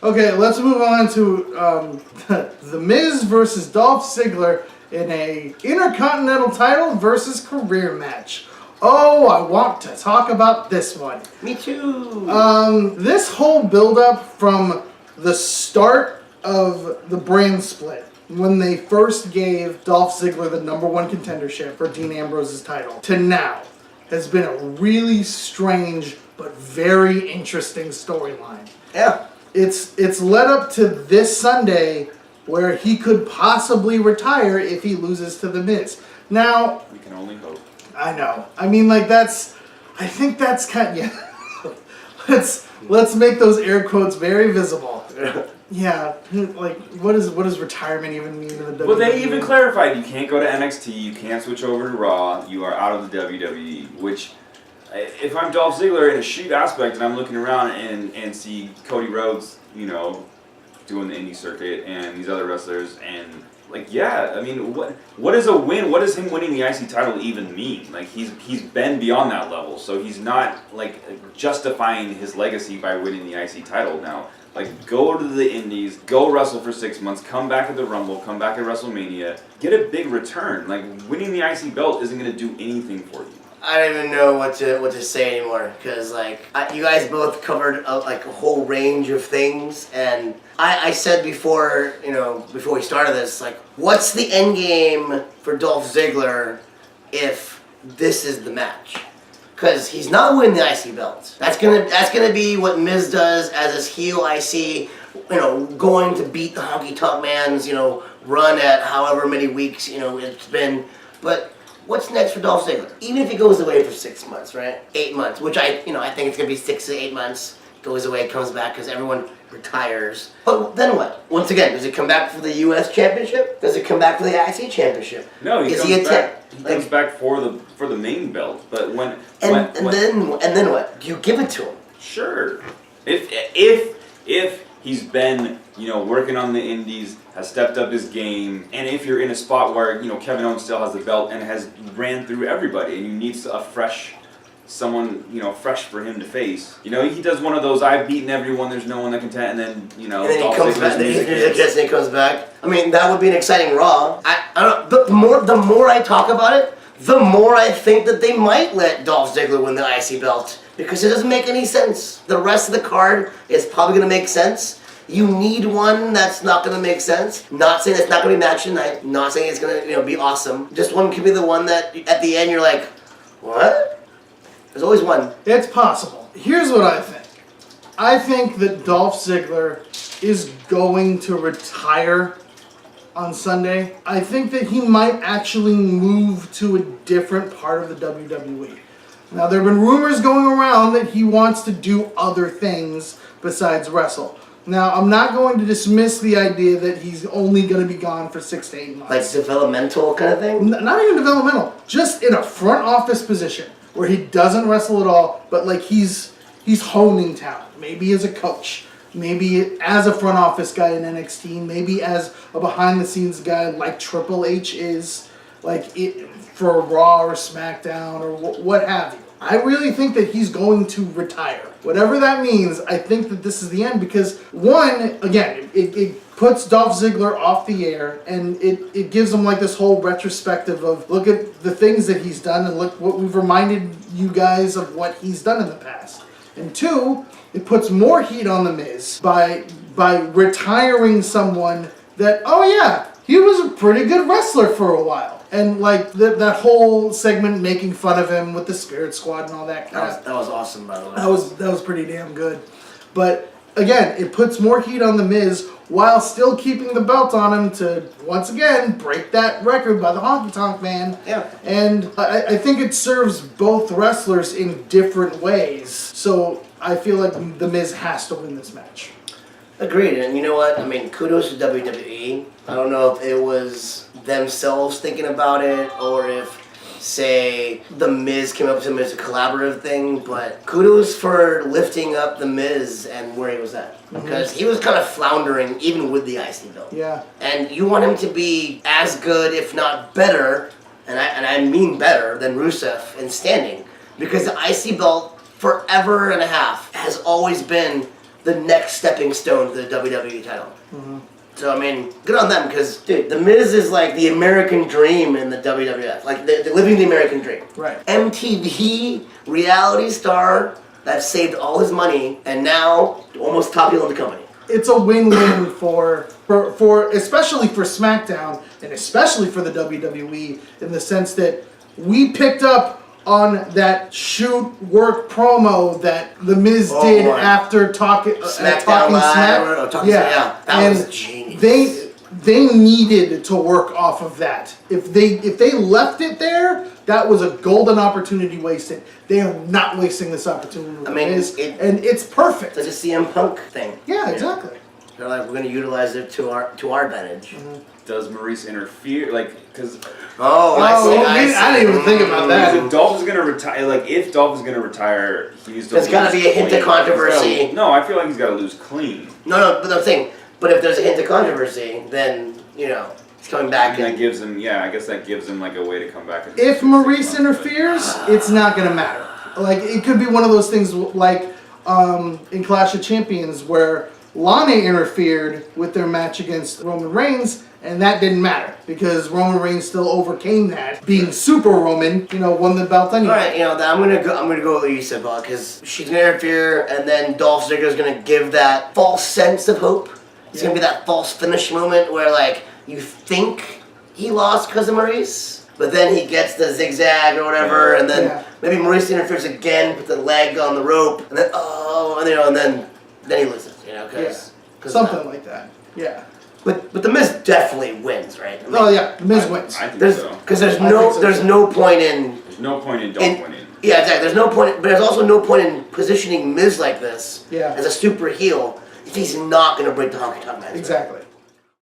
Okay, let's move on to the Miz versus Dolph Ziggler in a Intercontinental title versus career match. Oh, I want to talk about this one. Me too. This whole build-up from the start of the brand split, when they first gave Dolph Ziggler the #1 contendership for Dean Ambrose's title, to now, has been a really strange but very interesting storyline. Yeah. It's led up to this Sunday where he could possibly retire if he loses to The Miz. Now, We can only hope. I know. I mean, like, I think that's kind of, yeah. let's make those air quotes very visible. Yeah, like, what does retirement even mean in the WWE? Well, they even clarified you can't go to NXT, you can't switch over to Raw, you are out of the WWE, which, if I'm Dolph Ziggler in a shoot aspect and I'm looking around and see Cody Rhodes, doing the indie circuit and these other wrestlers, and like, yeah, I mean, what is a win? What does him winning the IC title even mean? Like, he's been beyond that level, so he's not like justifying his legacy by winning the IC title now. Like, go to the indies, go wrestle for 6 months, come back at the Rumble, come back at WrestleMania, get a big return. Like, winning the IC belt isn't going to do anything for you. I don't even know what to say anymore, because you guys both covered a whole range of things, and I said before we started this, what's the end game for Dolph Ziggler if this is the match? Because he's not winning the IC belt. That's gonna be what Miz does as his heel IC, going to beat the Honky Tonk Man's run at however many weeks it's been, but. What's next for Dolph Ziggler? Even if he goes away for 6 months, right? 8 months, which I think it's gonna be 6 to 8 months. Goes away, comes back, because everyone retires. But then what? Once again, does it come back for the U.S. Championship? Does it come back for the IC Championship? No, he comes back for the main belt. But then what? Do you give it to him? Sure. If he's been working on the indies, has stepped up his game, and if you're in a spot where Kevin Owens still has the belt and has ran through everybody, and you need a fresh someone fresh for him to face. He does one of those I've beaten everyone, there's no one that can and then and then he comes back. He comes back. I mean, that would be an exciting Raw. I don't. But the more I talk about it, the more I think that they might let Dolph Ziggler win the IC belt, because it doesn't make any sense. The rest of the card is probably going to make sense. You need one that's not going to make sense. Not saying it's not going to be match tonight. Not saying it's going to be awesome. Just one could be the one that at the end you're like, what? There's always one. It's possible. Here's what I think. I think that Dolph Ziggler is going to retire on Sunday. I think that he might actually move to a different part of the WWE. Now, there have been rumors going around that he wants to do other things besides wrestle. Now, I'm not going to dismiss the idea that he's only going to be gone for 6 to 8 months. Like developmental kind of thing? Not even developmental. Just in a front office position where he doesn't wrestle at all, but he's honing talent. Maybe as a coach. Maybe as a front office guy in NXT. Maybe as a behind the scenes guy like Triple H is. For Raw or SmackDown or what have you. I really think that he's going to retire. Whatever that means, I think that this is the end because, one, again, it puts Dolph Ziggler off the air and it gives him this whole retrospective of look at the things that he's done and look what we've reminded you guys of what he's done in the past. And two, it puts more heat on The Miz by retiring someone that, oh yeah, he was a pretty good wrestler for a while. And that whole segment making fun of him with the Spirit Squad and all that crap. That was awesome, by the way. That was pretty damn good. But again, it puts more heat on The Miz while still keeping the belt on him to once again break that record by the Honky Tonk Man. Yeah. And I think it serves both wrestlers in different ways. So I feel like The Miz has to win this match. Agreed, and you know what? I mean, kudos to WWE. I don't know if it was themselves thinking about it or if, say, The Miz came up with him as a collaborative thing, but kudos for lifting up The Miz and where he was at. Because he was kind of floundering even with the IC belt. Yeah. And you want him to be as good, if not better, and I mean better, than Rusev in standing. Because the IC belt, forever and a half, has always been the next stepping stone to the WWE title. Mm-hmm. So, I mean, good on them, because, dude, The Miz is like the American dream in the WWF. Like, they're living the American dream. Right. MTV reality star that saved all his money, and now almost top heel in the company. It's a win-win for especially for SmackDown and especially for the WWE in the sense that we picked up on that shoot work promo that The Miz did after talking SmackDown Live. Smack. Yeah, that and was genius. They needed to work off of that. If they left it there, that was a golden opportunity wasted. They are not wasting this opportunity with The Miz, and it's perfect. It's like a CM Punk thing. Yeah, exactly. They're like, we're going to utilize it to our advantage. Mm-hmm. Does Maurice interfere? Like, because I didn't even think about that. if Dolph is gonna retire, like if Dolph is gonna retire, he's. There's got to be a hint of controversy. No, I feel like he's got to lose clean. No, but I'm saying, but if there's a hint of controversy, then he's coming back. And that gives him, I guess that gives him like a way to come back. If Maurice interferes, it's not gonna matter. Like it could be one of those things like in Clash of Champions where Lana interfered with their match against Roman Reigns, and that didn't matter because Roman Reigns still overcame that, being Super Roman. Won the belt anyway. All right, I'm gonna go with what you said, Bob, because she's gonna interfere, and then Dolph Ziggler's gonna give that false sense of hope. It's gonna be that false finish moment where like you think he lost because of Maurice, but then he gets the zigzag or whatever, and then maybe Maurice interferes again, put the leg on the rope, and then and then he loses. Something like that. Yeah. But The Miz definitely wins, right? The Miz wins. I think so. Because there's no point in Dolph winning. Yeah, exactly. There's no point, but there's also no point in positioning Miz like this as a super heel if he's not going to break the honky tonk match. Exactly.